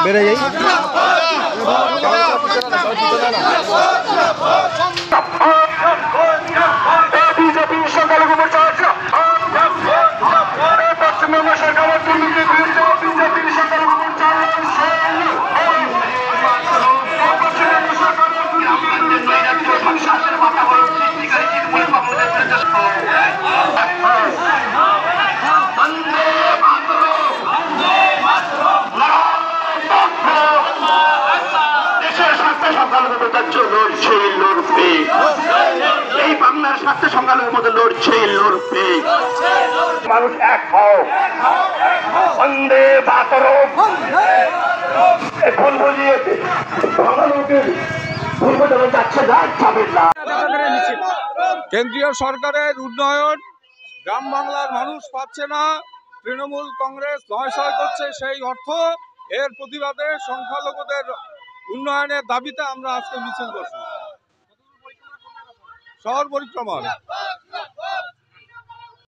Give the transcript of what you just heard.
বেড়ে যাই বিজেপি সংখ্যালঘু মোর্চা পশ্চিমবঙ্গ সরকারের দুর্নীতির বিরুদ্ধে বিজেপি সংখ্যালঘু মোর্চা এই বাংলার স্বার্থে সংখ্যালঘুর মধ্যে লড়ছে লড়বে মানুষ এক হও বন্দে মাতরম ভুল বুঝিয়ে ভুল বোঝানো যাচ্ছে না যাবে না। কেন্দ্রীয় সরকারের উন্নয়ন গ্রাম বাংলার মানুষ পাচ্ছে না, তৃণমূল কংগ্রেস নয়সয় করছে সেই অর্থ। এর প্রতিবাদে সংখ্যালঘুদের উন্নয়নের দাবিতে আমরা আজকে মিছিল করছি শহর পরিক্রমা।